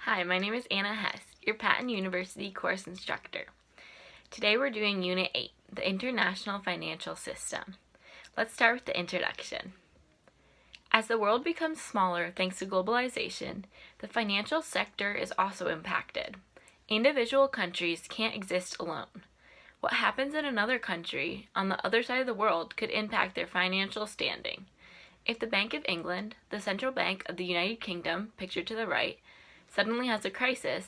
Hi, my name is Anna Hess, your Patton University course instructor. Today we're doing Unit 8, the International Financial System. Let's start with the introduction. As the world becomes smaller thanks to globalization, the financial sector is also impacted. Individual countries can't exist alone. What happens in another country on the other side of the world could impact their financial standing. If the Bank of England, the central bank of the United Kingdom, pictured to the right, suddenly has a crisis,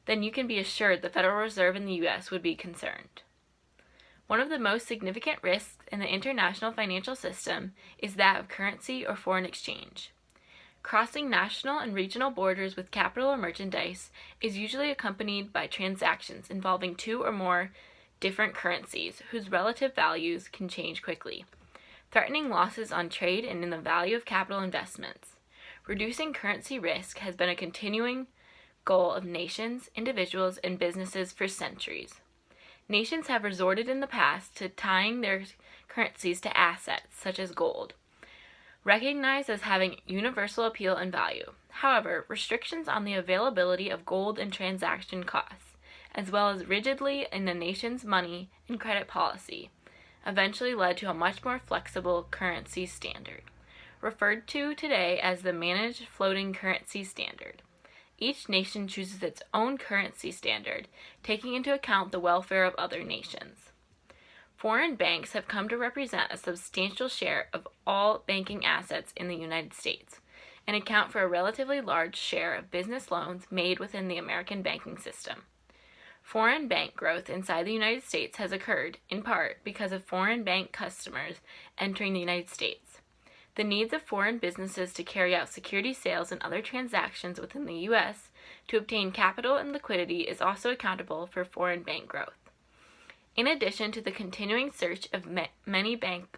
then you can be assured the Federal Reserve in the U.S. would be concerned. One of the most significant risks in the international financial system is that of currency or foreign exchange. Crossing national and regional borders with capital or merchandise is usually accompanied by transactions involving two or more different currencies whose relative values can change quickly, threatening losses on trade and in the value of capital investments. Reducing currency risk has been a continuing goal of nations, individuals, and businesses for centuries. Nations have resorted in the past to tying their currencies to assets, such as gold, recognized as having universal appeal and value. However, restrictions on the availability of gold and transaction costs, as well as rigidly in the nation's money and credit policy, eventually led to a much more flexible currency standard, referred to today as the Managed Floating Currency Standard. Each nation chooses its own currency standard, taking into account the welfare of other nations. Foreign banks have come to represent a substantial share of all banking assets in the United States and account for a relatively large share of business loans made within the American banking system. Foreign bank growth inside the United States has occurred, in part, because of foreign bank customers entering the United States. The needs of foreign businesses to carry out security sales and other transactions within the U.S. to obtain capital and liquidity is also accountable for foreign bank growth. In addition to the continuing search of many bank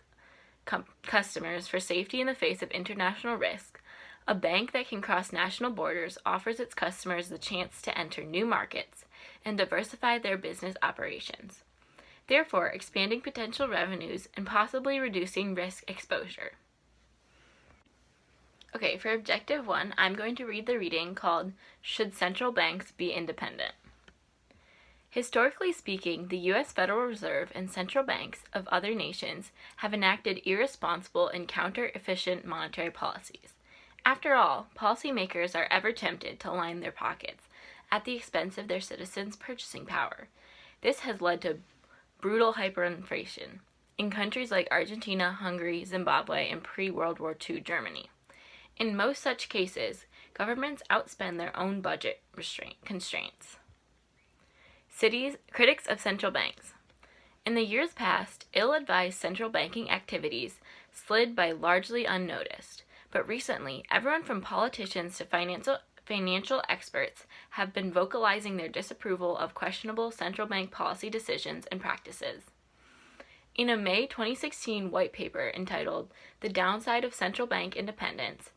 customers for safety in the face of international risk, a bank that can cross national borders offers its customers the chance to enter new markets and diversify their business operations, therefore expanding potential revenues and possibly reducing risk exposure. Okay, for Objective 1, I'm going to read the reading called, Should Central Banks Be Independent? Historically speaking, the U.S. Federal Reserve and central banks of other nations have enacted irresponsible and counter-efficient monetary policies. After all, policymakers are ever tempted to line their pockets at the expense of their citizens' purchasing power. This has led to brutal hyperinflation in countries like Argentina, Hungary, Zimbabwe, and pre-World War II Germany. In most such cases, governments outspend their own budget constraints. Critics of central banks. In the years past, ill-advised central banking activities slid by largely unnoticed, but recently, everyone from politicians to financial experts have been vocalizing their disapproval of questionable central bank policy decisions and practices. In a May 2016 white paper entitled The Downside of Central Bank Independence,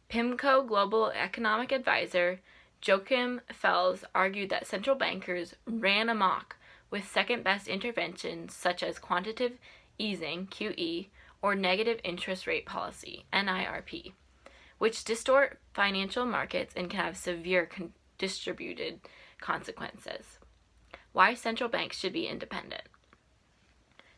PIMCO Global Economic Advisor Joachim Fels argued that central bankers ran amok with second-best interventions such as quantitative easing, QE, or negative interest rate policy, NIRP, which distort financial markets and can have severe distributed consequences. Why central banks should be independent.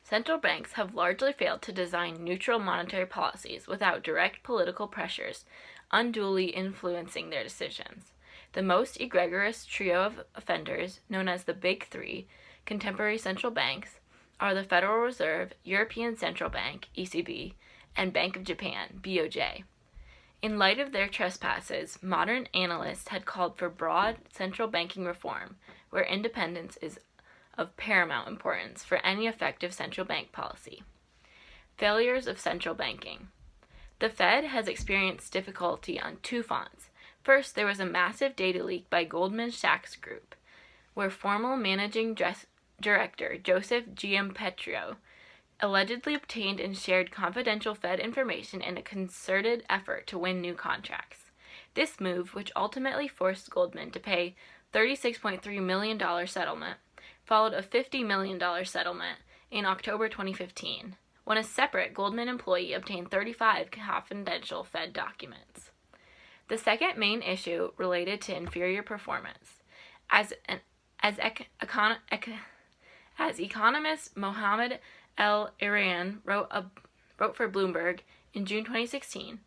Central banks have largely failed to design neutral monetary policies without direct political pressures unduly influencing their decisions. The most egregious trio of offenders, known as the Big Three, contemporary central banks, are the Federal Reserve, European Central Bank, ECB, and Bank of Japan, BOJ. In light of their trespasses, modern analysts had called for broad central banking reform, where independence is of paramount importance for any effective central bank policy. Failures of central banking. The Fed has experienced difficulty on two fronts. First, there was a massive data leak by Goldman Sachs Group, where former managing director Joseph Giampetro allegedly obtained and shared confidential Fed information in a concerted effort to win new contracts. This move, which ultimately forced Goldman to pay $36.3 million settlement, followed a $50 million settlement in October 2015, when a separate Goldman employee obtained 35 confidential Fed documents. The second main issue related to inferior performance. As economist Mohammed El-Erian wrote for Bloomberg in June 2016,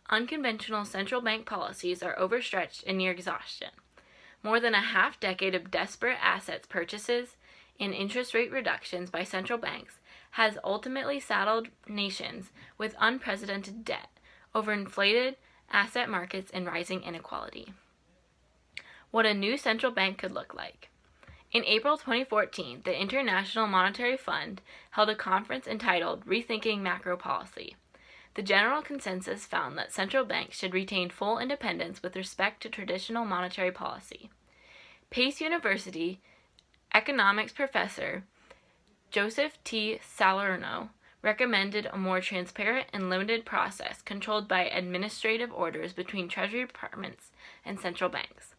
unconventional central bank policies are overstretched and near exhaustion. More than a half-decade of desperate assets purchases and interest rate reductions by central banks has ultimately saddled nations with unprecedented debt, overinflated asset markets, and rising inequality. What a new central bank could look like. In April 2014, the International Monetary Fund held a conference entitled Rethinking Macro Policy. The general consensus found that central banks should retain full independence with respect to traditional monetary policy. Pace University economics professor Joseph T. Salerno recommended a more transparent and limited process controlled by administrative orders between Treasury departments and central banks.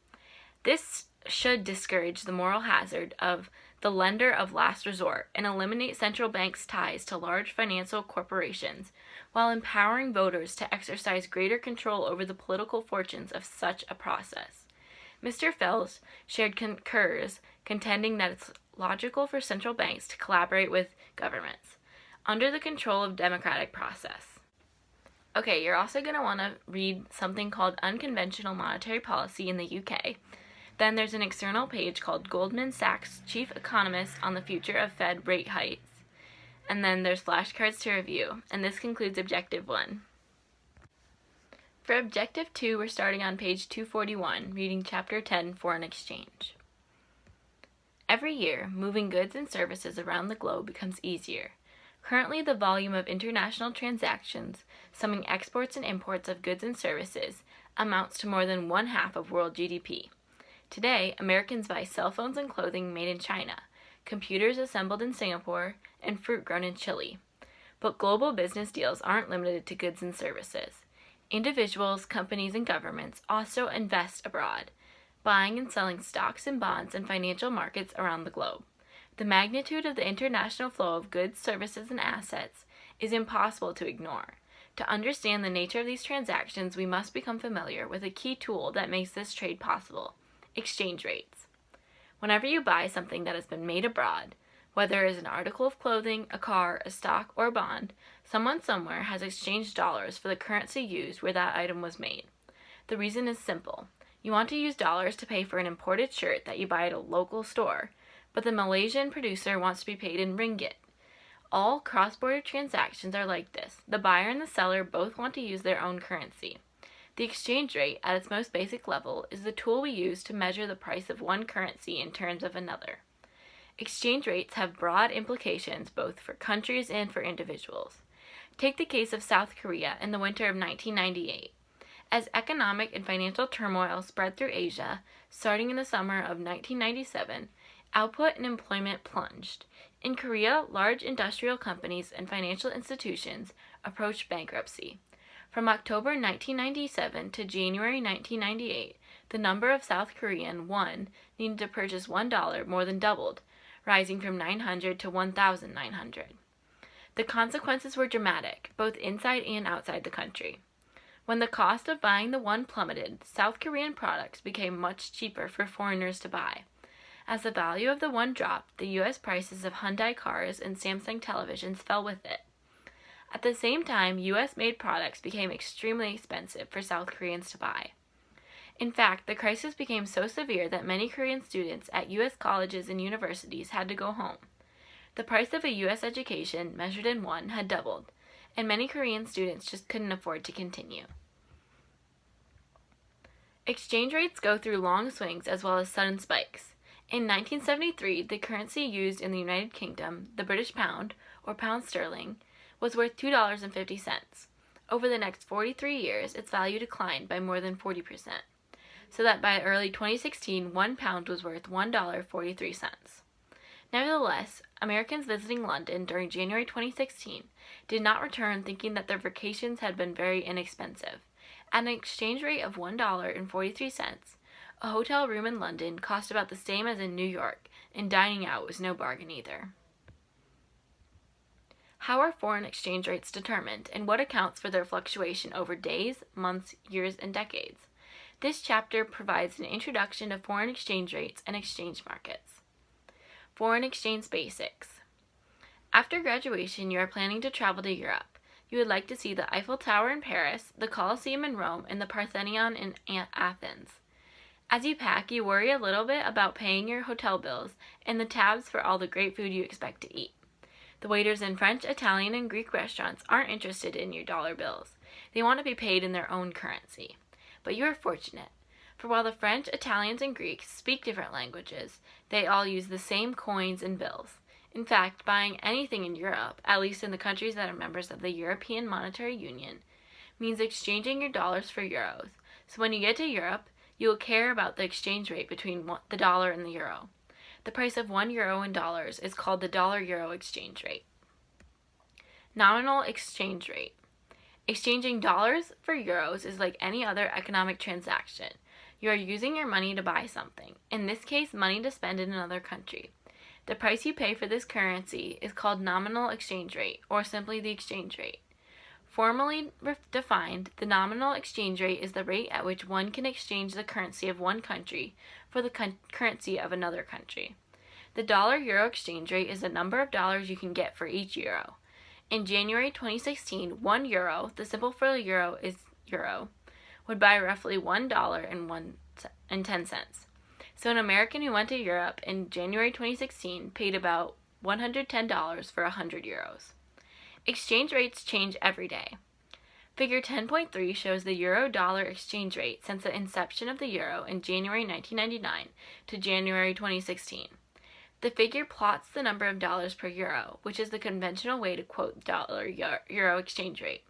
This should discourage the moral hazard of the lender of last resort and eliminate central banks' ties to large financial corporations while empowering voters to exercise greater control over the political fortunes of such a process. Mr. Fels concurs, contending that it's logical for central banks to collaborate with governments under the control of democratic process. Okay, you're also going to want to read something called Unconventional Monetary Policy in the UK. Then there's an external page called Goldman Sachs Chief Economist on the Future of Fed Rate Hikes. And then there's flashcards to review. And this concludes Objective 1. For Objective 2, we're starting on page 241, reading Chapter 10, Foreign Exchange. Every year, moving goods and services around the globe becomes easier. Currently, the volume of international transactions, summing exports and imports of goods and services, amounts to more than 1/2 of world GDP. Today, Americans buy cell phones and clothing made in China, computers assembled in Singapore, and fruit grown in Chile. But global business deals aren't limited to goods and services. Individuals, companies, and governments also invest abroad, buying and selling stocks and bonds in financial markets around the globe. The magnitude of the international flow of goods, services, and assets is impossible to ignore. To understand the nature of these transactions, we must become familiar with a key tool that makes this trade possible: exchange rates. Whenever you buy something that has been made abroad, whether it is an article of clothing, a car, a stock, or a bond, someone somewhere has exchanged dollars for the currency used where that item was made. The reason is simple. You want to use dollars to pay for an imported shirt that you buy at a local store, but the Malaysian producer wants to be paid in ringgit. All cross-border transactions are like this. The buyer and the seller both want to use their own currency. The exchange rate, at its most basic level, is the tool we use to measure the price of one currency in terms of another. Exchange rates have broad implications both for countries and for individuals. Take the case of South Korea in the winter of 1998. As economic and financial turmoil spread through Asia, starting in the summer of 1997, output and employment plunged. In Korea, large industrial companies and financial institutions approached bankruptcy. From October 1997 to January 1998, the number of South Korean won needed to purchase $1 more than doubled, rising from 900 to 1,900. The consequences were dramatic, both inside and outside the country. When the cost of buying the won plummeted, South Korean products became much cheaper for foreigners to buy. As the value of the won dropped, the U.S. prices of Hyundai cars and Samsung televisions fell with it. At the same time, U.S.-made products became extremely expensive for South Koreans to buy. In fact, the crisis became so severe that many Korean students at U.S. colleges and universities had to go home. The price of a U.S. education, measured in won, had doubled, and many Korean students just couldn't afford to continue. Exchange rates go through long swings as well as sudden spikes. In 1973, the currency used in the United Kingdom, the British pound, or pound sterling, was worth $2.50. Over the next 43 years, its value declined by more than 40%, so that by early 2016, 1 pound was worth $1.43. Nevertheless, Americans visiting London during January 2016 did not return thinking that their vacations had been very inexpensive. At an exchange rate of $1.43, a hotel room in London cost about the same as in New York, and dining out was no bargain either. How are foreign exchange rates determined, and what accounts for their fluctuation over days, months, years, and decades? This chapter provides an introduction to foreign exchange rates and exchange markets. Foreign exchange basics. After graduation, you are planning to travel to Europe. You would like to see the Eiffel Tower in Paris, the Colosseum in Rome, and the Parthenon in Athens. As you pack, you worry a little bit about paying your hotel bills and the tabs for all the great food you expect to eat. The waiters in French, Italian, and Greek restaurants aren't interested in your dollar bills. They want to be paid in their own currency. But you are fortunate, for while the French, Italians, and Greeks speak different languages, they all use the same coins and bills. In fact, buying anything in Europe, at least in the countries that are members of the European Monetary Union, means exchanging your dollars for euros. So when you get to Europe, you will care about the exchange rate between the dollar and the euro. The price of €1 in dollars is called the dollar-euro exchange rate. Nominal exchange rate. Exchanging dollars for euros is like any other economic transaction. You are using your money to buy something, in this case, money to spend in another country. The price you pay for this currency is called nominal exchange rate, or simply the exchange rate. Formally defined, the nominal exchange rate is the rate at which one can exchange the currency of one country for the currency of another country. The dollar-euro exchange rate is the number of dollars you can get for each euro. In January 2016, 1 euro, the symbol for the euro is euro, would buy roughly $1.10. So an American who went to Europe in January 2016 paid about $110 for 100 euros. Exchange rates change every day. Figure 10.3 shows the euro-dollar exchange rate since the inception of the euro in January 1999 to January 2016. The figure plots the number of dollars per euro, which is the conventional way to quote the dollar-euro exchange rate.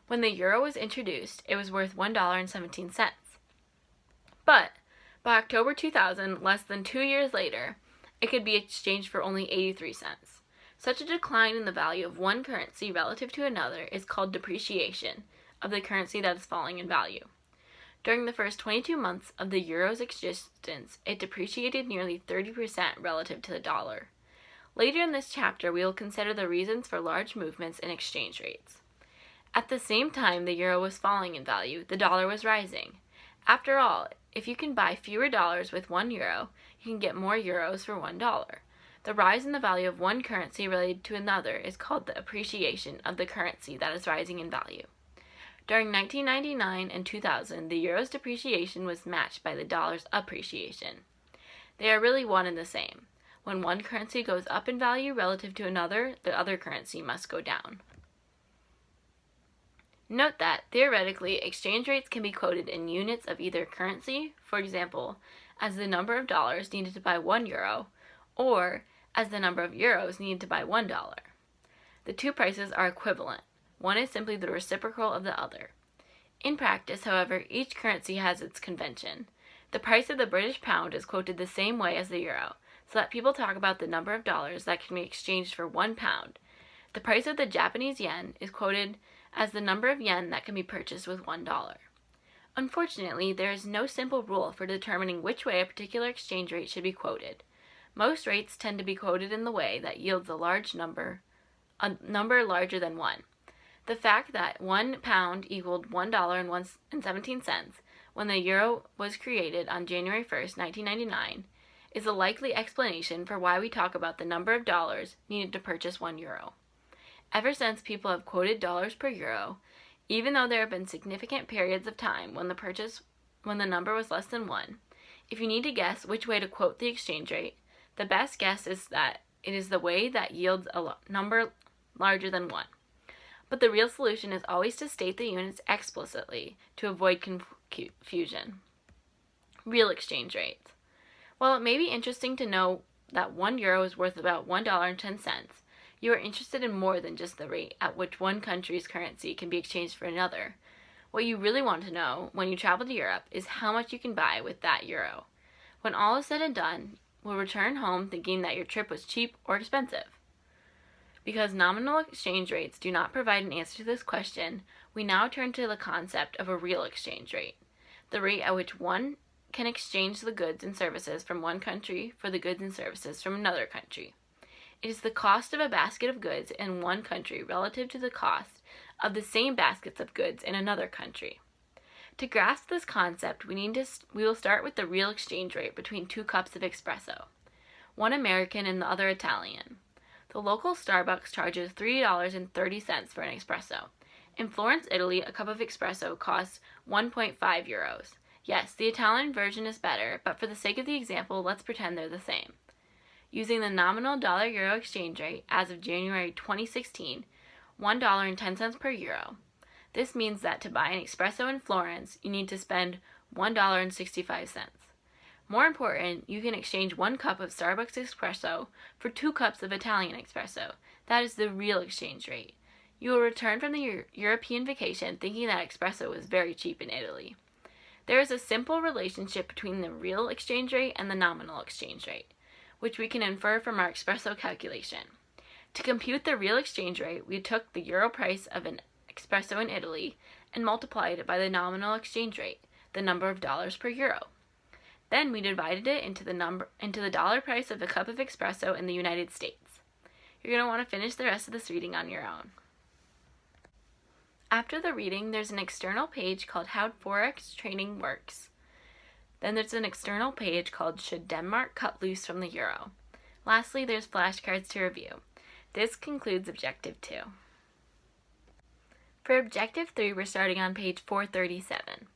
When the euro was introduced, it was worth $1.17. But by October 2000, less than 2 years later, it could be exchanged for only 83 cents. Such a decline in the value of one currency relative to another is called depreciation of the currency that is falling in value. During the first 22 months of the euro's existence, it depreciated nearly 30% relative to the dollar. Later in this chapter, we will consider the reasons for large movements in exchange rates. At the same time the euro was falling in value, the dollar was rising. After all, if you can buy fewer dollars with 1 euro, you can get more euros for $1. The rise in the value of one currency related to another is called the appreciation of the currency that is rising in value. During 1999 and 2000, the euro's depreciation was matched by the dollar's appreciation. They are really one and the same. When one currency goes up in value relative to another, the other currency must go down. Note that, theoretically, exchange rates can be quoted in units of either currency, for example, as the number of dollars needed to buy 1 euro, or as the number of euros needed to buy $1. The two prices are equivalent. One is simply the reciprocal of the other. In practice, however, each currency has its convention. The price of the British pound is quoted the same way as the euro, so that people talk about the number of dollars that can be exchanged for 1 pound. The price of the Japanese yen is quoted as the number of yen that can be purchased with $1. Unfortunately, there is no simple rule for determining which way a particular exchange rate should be quoted. Most rates tend to be quoted in the way that yields a number larger than 1. The fact that 1 pound equaled $1.17 when the euro was created on January 1st, 1999, is a likely explanation for why we talk about the number of dollars needed to purchase 1 euro. Ever since people have quoted dollars per euro, even though there have been significant periods of time when the number was less than 1, if you need to guess which way to quote the exchange rate, the best guess is that it is the way that yields a number larger than 1. But the real solution is always to state the units explicitly to avoid confusion. Real exchange rates. While it may be interesting to know that 1 euro is worth about $1.10, you are interested in more than just the rate at which one country's currency can be exchanged for another. What you really want to know when you travel to Europe is how much you can buy with that euro. When all is said and done, will return home thinking that your trip was cheap or expensive. Because nominal exchange rates do not provide an answer to this question, we now turn to the concept of a real exchange rate, the rate at which one can exchange the goods and services from one country for the goods and services from another country. It is the cost of a basket of goods in one country relative to the cost of the same baskets of goods in another country. To grasp this concept, we will start with the real exchange rate between 2 cups of espresso, one American and the other Italian. The local Starbucks charges $3.30 for an espresso. In Florence, Italy, a cup of espresso costs 1.5 euros. Yes, the Italian version is better, but for the sake of the example, let's pretend they're the same. Using the nominal dollar-euro exchange rate as of January 2016, $1.10 per euro. This means that to buy an espresso in Florence, you need to spend $1.65. More important, you can exchange 1 cup of Starbucks espresso for 2 cups of Italian espresso. That is the real exchange rate. You will return from the European vacation thinking that espresso was very cheap in Italy. There is a simple relationship between the real exchange rate and the nominal exchange rate, which we can infer from our espresso calculation. To compute the real exchange rate, we took the euro price of an espresso in Italy and multiplied it by the nominal exchange rate, the number of dollars per euro. Then we divided it into the dollar price of a cup of espresso in the United States. You're going to want to finish the rest of this reading on your own. After the reading, there's an external page called How Forex Trading Works. Then there's an external page called Should Denmark Cut Loose from the Euro? Lastly, there's flashcards to review. This concludes Objective 2. For Objective 3, we're starting on page 437.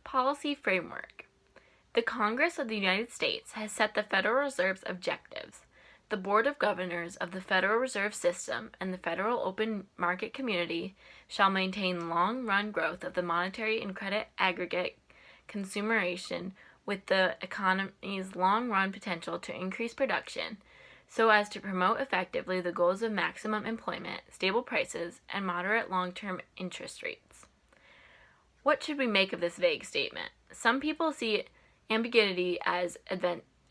Policy Framework. The Congress of the United States has set the Federal Reserve's objectives. The Board of Governors of the Federal Reserve System and the Federal Open Market Community shall maintain long-run growth of the monetary and credit aggregate consumeration with the economy's long-run potential to increase production so as to promote effectively the goals of maximum employment, stable prices, and moderate long-term interest rates. What should we make of this vague statement? Some people see ambiguity as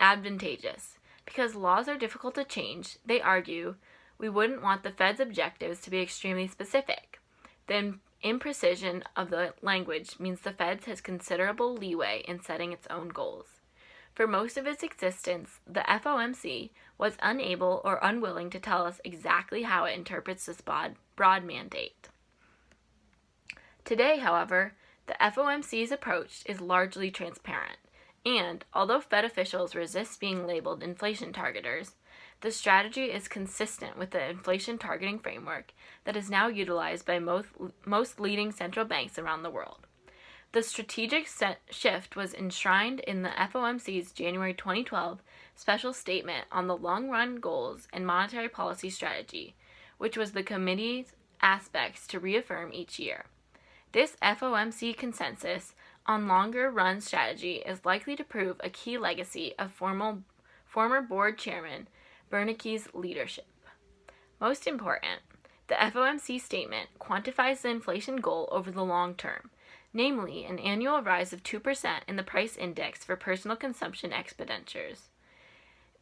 advantageous. Because laws are difficult to change, they argue, we wouldn't want the Fed's objectives to be extremely specific. The imprecision of the language means the Fed has considerable leeway in setting its own goals. For most of its existence, the FOMC was unable or unwilling to tell us exactly how it interprets this broad mandate. Today, however, the FOMC's approach is largely transparent. And, although Fed officials resist being labeled inflation targeters, the strategy is consistent with the inflation targeting framework that is now utilized by most leading central banks around the world. The strategic shift was enshrined in the FOMC's January 2012 special statement on the long-run goals and monetary policy strategy, which was the committee's aspects to reaffirm each year. This FOMC consensus on longer-run strategy is likely to prove a key legacy of former board chairman Bernanke's leadership. Most important, the FOMC statement quantifies the inflation goal over the long term, namely an annual rise of 2% in the price index for personal consumption expenditures.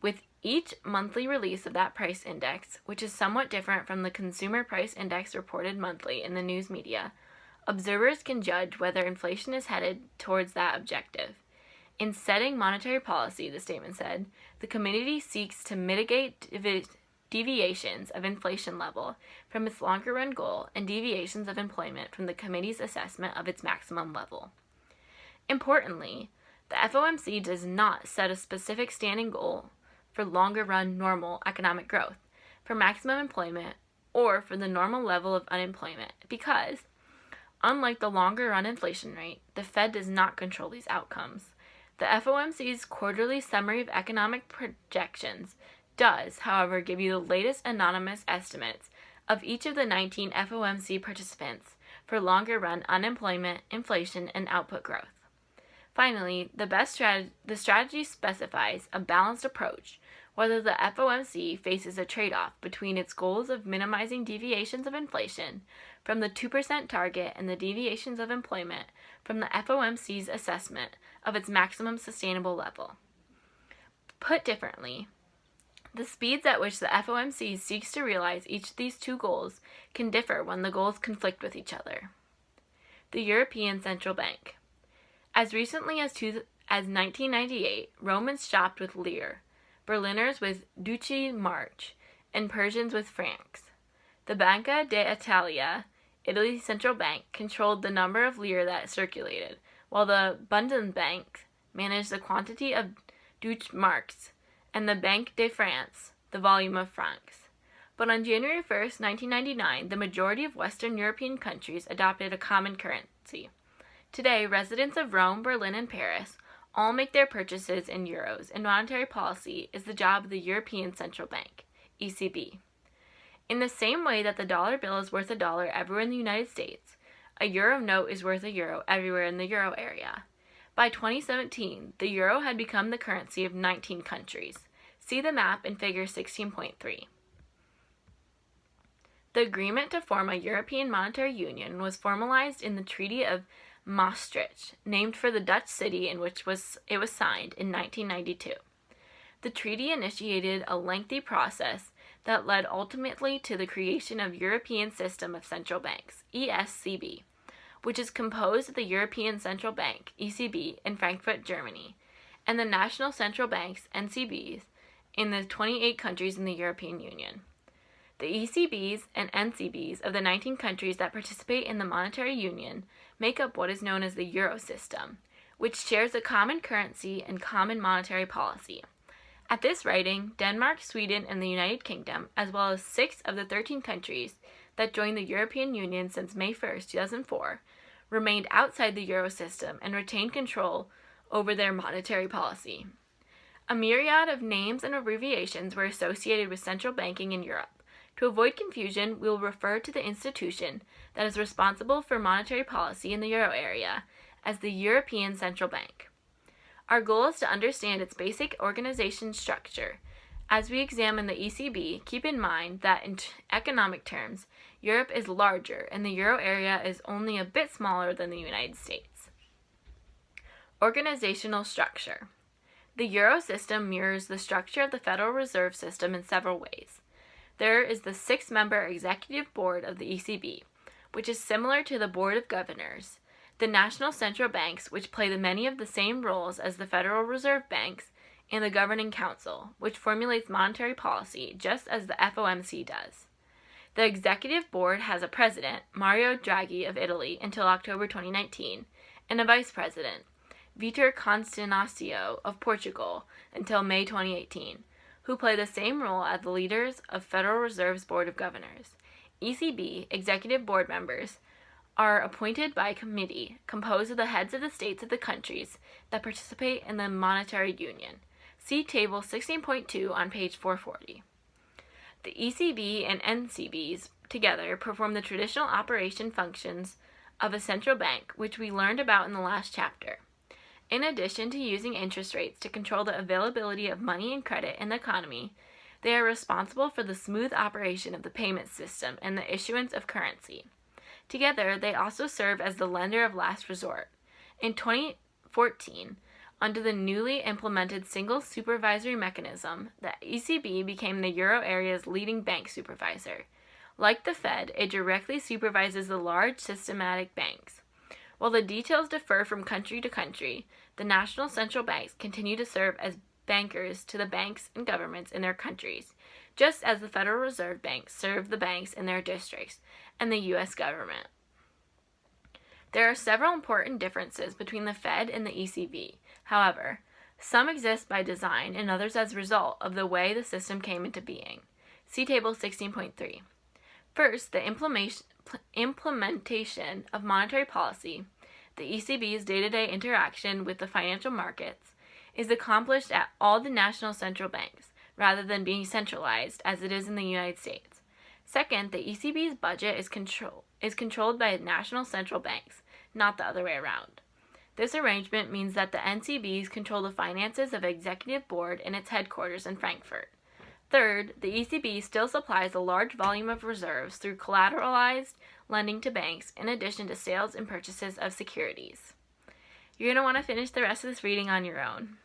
With each monthly release of that price index, which is somewhat different from the consumer price index reported monthly in the news media, observers can judge whether inflation is headed towards that objective. In setting monetary policy, the statement said, the committee seeks to mitigate deviations of inflation level from its longer-run goal and deviations of employment from the committee's assessment of its maximum level. Importantly, the FOMC does not set a specific standing goal for longer-run normal economic growth, for maximum employment, or for the normal level of unemployment because, unlike the longer-run inflation rate, the Fed does not control these outcomes. The FOMC's quarterly summary of economic projections does, however, give you the latest anonymous estimates of each of the 19 FOMC participants for longer-run unemployment, inflation, and output growth. Finally, the strategy specifies a balanced approach, whether the FOMC faces a trade-off between its goals of minimizing deviations of inflation from the 2% target and the deviations of employment from the FOMC's assessment of its maximum sustainable level. Put differently, the speeds at which the FOMC seeks to realize each of these two goals can differ when the goals conflict with each other. The European Central Bank. As recently as 1998, Romans shopped with lire, Berliners with Duci March, and Persians with francs. The Banca d'Italia Italy's central bank, controlled the number of lire that circulated, while the Bundesbank managed the quantity of Deutsche Marks, and the Banque de France, the volume of francs. But on January 1st, 1999, the majority of Western European countries adopted a common currency. Today, residents of Rome, Berlin, and Paris all make their purchases in euros, and monetary policy is the job of the European Central Bank, ECB. In the same way that the dollar bill is worth $1 everywhere in the United States, a euro note is worth €1 everywhere in the euro area. By 2017, the euro had become the currency of 19 countries. See the map in Figure 16.3. The agreement to form a European Monetary Union was formalized in the Treaty of Maastricht, named for the Dutch city in which it was signed in 1992. The treaty initiated a lengthy process that led ultimately to the creation of European System of Central Banks, ESCB, which is composed of the European Central Bank, ECB, in Frankfurt, Germany, and the national central banks, NCBs, in the 28 countries in the European Union. The ECBs and NCBs of the 19 countries that participate in the monetary union make up what is known as the Euro system, which shares a common currency and common monetary policy. At this writing, Denmark, Sweden, and the United Kingdom, as well as 6 of the 13 countries that joined the European Union since May 1, 2004, remained outside the Euro system and retained control over their monetary policy. A myriad of names and abbreviations were associated with central banking in Europe. To avoid confusion, we will refer to the institution that is responsible for monetary policy in the euro area as the European Central Bank. Our goal is to understand its basic organization structure. As we examine the ECB, keep in mind that in economic terms, Europe is larger and the euro area is only a bit smaller than the United States. Organizational structure. The euro system mirrors the structure of the Federal Reserve System in several ways. There is the 6-member executive board of the ECB, which is similar to the Board of Governors, the national central banks, which play many of the same roles as the Federal Reserve Banks, and the Governing Council, which formulates monetary policy just as the FOMC does. The executive board has a president, Mario Draghi of Italy, until October 2019, and a vice president, Vitor Constâncio of Portugal, until May 2018, who play the same role as the leaders of Federal Reserve's Board of Governors. ECB executive board members are appointed by a committee composed of the heads of the states of the countries that participate in the monetary union. See Table 16.2 on page 440. The ECB and NCBs together perform the traditional operation functions of a central bank, which we learned about in the last chapter. In addition to using interest rates to control the availability of money and credit in the economy, they are responsible for the smooth operation of the payment system and the issuance of currency. Together, they also serve as the lender of last resort. In 2014, under the newly implemented single supervisory mechanism, the ECB became the euro area's leading bank supervisor. Like the Fed, it directly supervises the large systematic banks. While the details differ from country to country, the national central banks continue to serve as bankers to the banks and governments in their countries, just as the Federal Reserve Bank served the banks in their districts and the U.S. government. There are several important differences between the Fed and the ECB. However, some exist by design and others as a result of the way the system came into being. See Table 16.3. First, the implementation of monetary policy, the ECB's day-to-day interaction with the financial markets, is accomplished at all the national central banks, rather than being centralized as it is in the United States. Second, the ECB's budget is controlled by national central banks, not the other way around. This arrangement means that the NCBs control the finances of the executive board in its headquarters in Frankfurt. Third, the ECB still supplies a large volume of reserves through collateralized lending to banks, in addition to sales and purchases of securities. You're going to want to finish the rest of this reading on your own.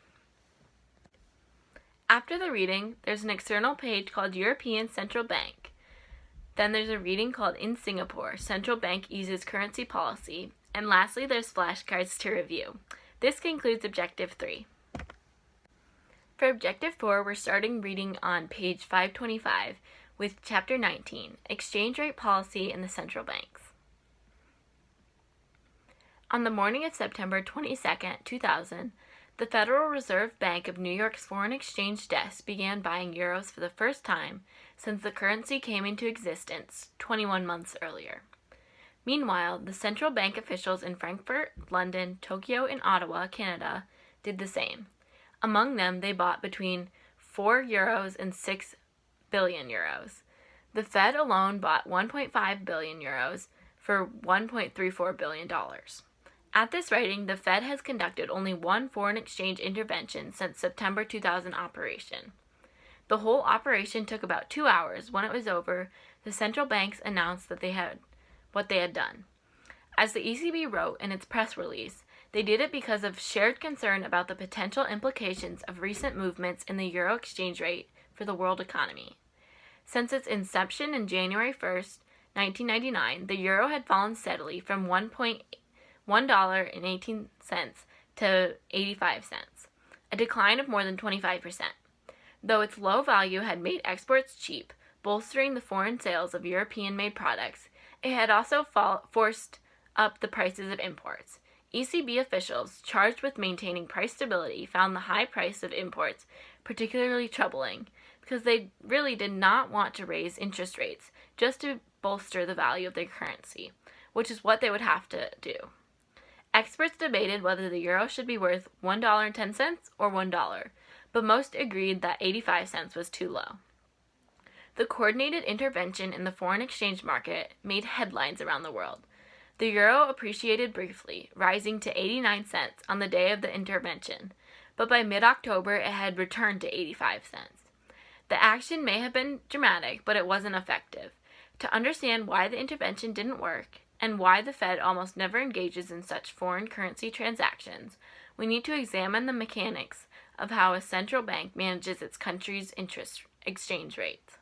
After the reading, there's an external page called European Central Bank. Then there's a reading called In Singapore, Central Bank Eases Currency Policy. And lastly, there's flashcards to review. This concludes Objective 3. For Objective 4, we're starting reading on page 525 with Chapter 19, Exchange Rate Policy in the Central Banks. On the morning of September 22, 2000, the Federal Reserve Bank of New York's foreign exchange desk began buying euros for the first time since the currency came into existence 21 months earlier. Meanwhile, the central bank officials in Frankfurt, London, Tokyo, and Ottawa, Canada, did the same. Among them, they bought between 4 euros and 6 billion euros. The Fed alone bought 1.5 billion euros for $1.34 billion. At this writing, the Fed has conducted only one foreign exchange intervention since September 2000 operation. The whole operation took about 2 hours. When it was over, the central banks announced that what they had done. As the ECB wrote in its press release, they did it because of shared concern about the potential implications of recent movements in the euro exchange rate for the world economy. Since its inception in January 1st, 1999, the euro had fallen steadily from $1.18 to 85 cents, a decline of more than 25%. Though its low value had made exports cheap, bolstering the foreign sales of European-made products, it had also forced up the prices of imports. ECB officials charged with maintaining price stability found the high price of imports particularly troubling because they really did not want to raise interest rates just to bolster the value of their currency, which is what they would have to do. Experts debated whether the euro should be worth $1.10 or $1, but most agreed that 85 cents was too low. The coordinated intervention in the foreign exchange market made headlines around the world. The euro appreciated briefly, rising to 89 cents on the day of the intervention, but by mid-October it had returned to 85 cents. The action may have been dramatic, but it wasn't effective. To understand why the intervention didn't work, and why the Fed almost never engages in such foreign currency transactions, we need to examine the mechanics of how a central bank manages its country's exchange rates.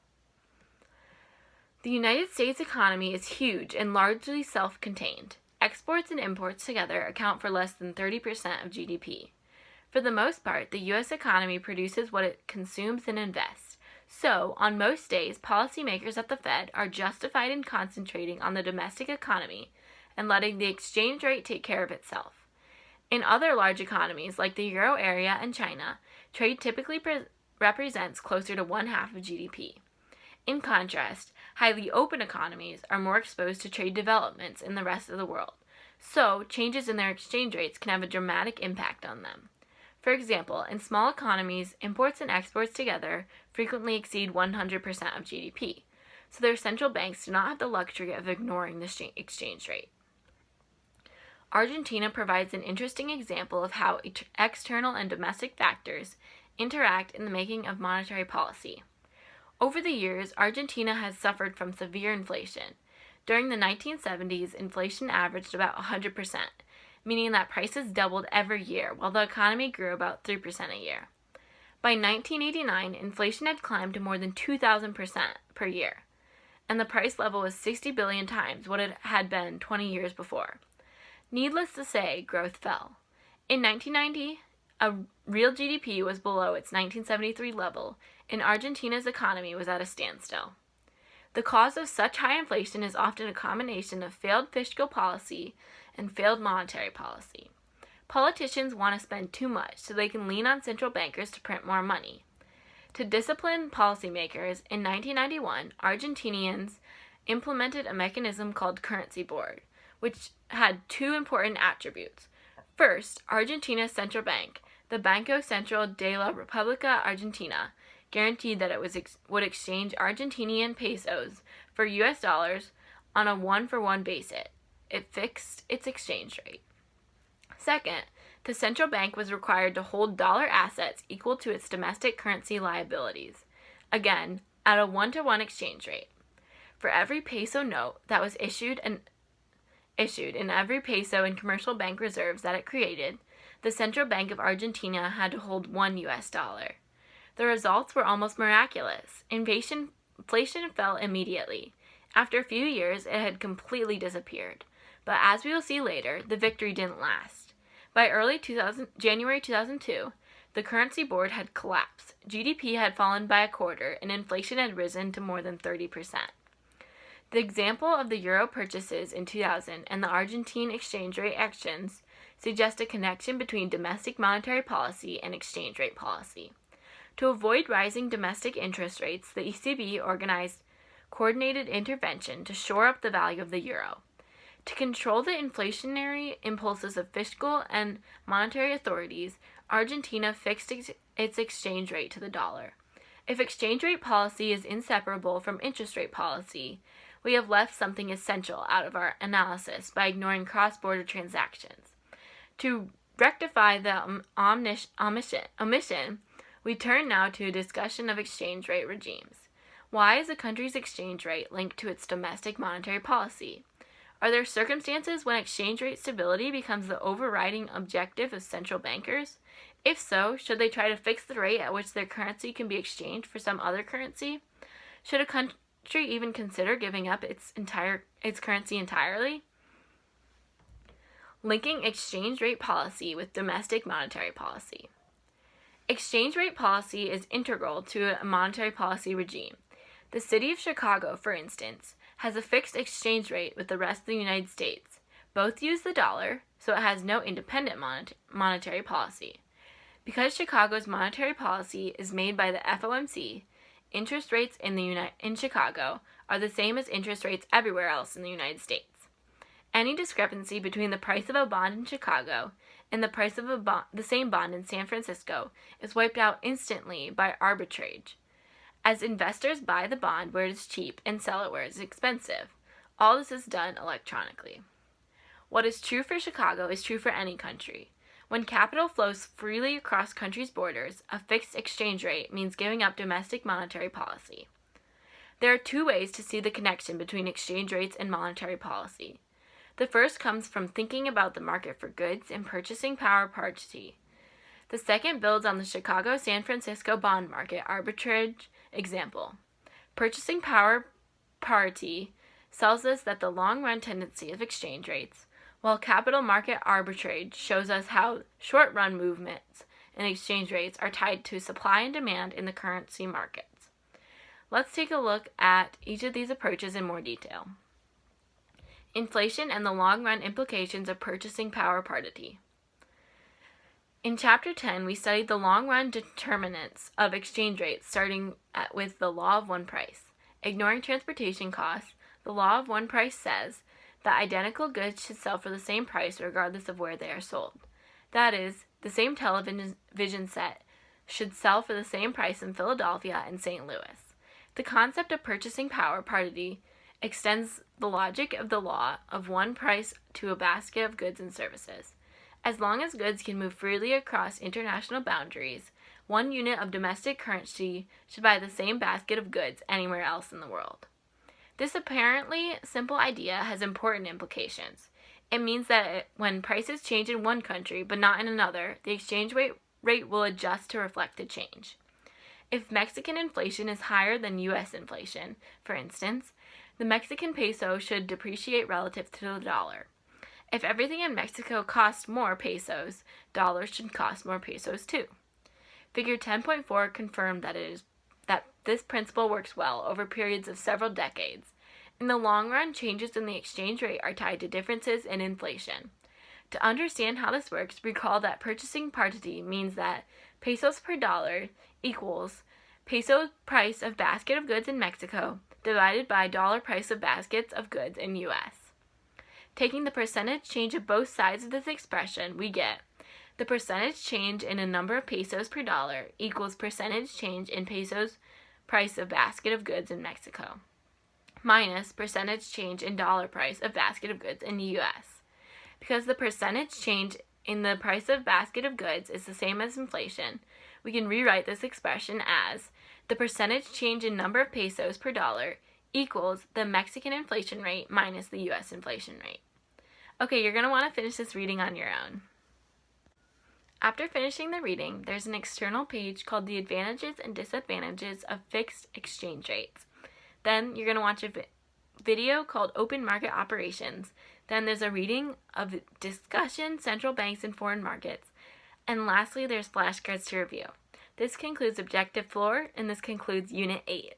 The United States economy is huge and largely self-contained. Exports and imports together account for less than 30% of GDP. For the most part, the U.S. economy produces what it consumes and invests. So, on most days, policymakers at the Fed are justified in concentrating on the domestic economy and letting the exchange rate take care of itself. In other large economies, like the Euro area and China, trade typically represents closer to 1/2 of GDP. In contrast, highly open economies are more exposed to trade developments in the rest of the world, so changes in their exchange rates can have a dramatic impact on them. For example, in small economies, imports and exports together frequently exceed 100% of GDP, so their central banks do not have the luxury of ignoring the exchange rate. Argentina provides an interesting example of how external and domestic factors interact in the making of monetary policy. Over the years, Argentina has suffered from severe inflation. During the 1970s, inflation averaged about 100%, meaning that prices doubled every year while the economy grew about 3% a year. By 1989, inflation had climbed to more than 2,000% per year, and the price level was 60 billion times what it had been 20 years before. Needless to say, growth fell. In 1990, real GDP was below its 1973 level, and Argentina's economy was at a standstill. The cause of such high inflation is often a combination of failed fiscal policy and failed monetary policy. Politicians want to spend too much so they can lean on central bankers to print more money. To discipline policymakers, in 1991, Argentinians implemented a mechanism called Currency Board, which had two important attributes. First, Argentina's central bank, the Banco Central de la República Argentina, guaranteed that it would exchange Argentinian pesos for US dollars on a one-for-one basis. It fixed its exchange rate. Second, the central bank was required to hold dollar assets equal to its domestic currency liabilities, again, at a one-to-one exchange rate. For every peso note that was issued and every peso in commercial bank reserves that it created, the Central Bank of Argentina had to hold $1 US. The results were almost miraculous. Inflation fell immediately. After a few years, it had completely disappeared. But as we will see later, the victory didn't last. By January 2002, the currency board had collapsed. GDP had fallen by a quarter, and inflation had risen to more than 30%. The example of the euro purchases in 2000 and the Argentine exchange rate actions suggest a connection between domestic monetary policy and exchange rate policy. To avoid rising domestic interest rates, the ECB organized coordinated intervention to shore up the value of the euro. To control the inflationary impulses of fiscal and monetary authorities, Argentina fixed its exchange rate to the dollar. If exchange rate policy is inseparable from interest rate policy, we have left something essential out of our analysis by ignoring cross-border transactions. To rectify the omission, we turn now to a discussion of exchange rate regimes. Why is a country's exchange rate linked to its domestic monetary policy? Are there circumstances when exchange rate stability becomes the overriding objective of central bankers? If so, should they try to fix the rate at which their currency can be exchanged for some other currency? Should a country even consider giving up its currency entirely? Linking exchange rate policy with domestic monetary policy. Exchange rate policy is integral to a monetary policy regime. The city of Chicago, for instance, has a fixed exchange rate with the rest of the United States. Both use the dollar, so it has no independent monetary policy. Because Chicago's monetary policy is made by the FOMC, interest rates in Chicago are the same as interest rates everywhere else in the United States. Any discrepancy between the price of a bond in Chicago and the price of the same bond in San Francisco is wiped out instantly by arbitrage, as investors buy the bond where it is cheap and sell it where it is expensive. All this is done electronically. What is true for Chicago is true for any country. When capital flows freely across countries' borders, a fixed exchange rate means giving up domestic monetary policy. There are two ways to see the connection between exchange rates and monetary policy. The first comes from thinking about the market for goods and purchasing power parity. The second builds on the Chicago-San Francisco bond market arbitrage example. Purchasing power parity tells us that the long-run tendency of exchange rates, while capital market arbitrage shows us how short-run movements in exchange rates are tied to supply and demand in the currency markets. Let's take a look at each of these approaches in more detail. Inflation and the long-run implications of purchasing power parity. In Chapter 10, we studied the long-run determinants of exchange rates, starting with the law of one price. Ignoring transportation costs, the law of one price says that identical goods should sell for the same price regardless of where they are sold. That is, the same television set should sell for the same price in Philadelphia and St. Louis. The concept of purchasing power parity extends the logic of the law of one price to a basket of goods and services. As long as goods can move freely across international boundaries, one unit of domestic currency should buy the same basket of goods anywhere else in the world. This apparently simple idea has important implications. It means that when prices change in one country but not in another, the exchange rate will adjust to reflect the change. If Mexican inflation is higher than U.S. inflation, for instance, the Mexican peso should depreciate relative to the dollar. If everything in Mexico costs more pesos, dollars should cost more pesos too. Figure 10.4 confirmed that this principle works well over periods of several decades. In the long run, changes in the exchange rate are tied to differences in inflation. To understand how this works, recall that purchasing parity means that pesos per dollar equals peso price of basket of goods in Mexico divided by dollar price of baskets of goods in U.S. Taking the percentage change of both sides of this expression, we get the percentage change in a number of pesos per dollar equals percentage change in pesos price of basket of goods in Mexico, minus percentage change in dollar price of basket of goods in the U.S. Because the percentage change in the price of basket of goods is the same as inflation, we can rewrite this expression as the percentage change in number of pesos per dollar equals the Mexican inflation rate minus the U.S. inflation rate. Okay, you're going to want to finish this reading on your own. After finishing the reading, there's an external page called The Advantages and Disadvantages of Fixed Exchange Rates. Then you're going to watch a video called Open Market Operations. Then there's a reading of Discussion, Central Banks and Foreign Markets. And lastly, there's flashcards to review. This concludes Objective 4, and this concludes Unit 8.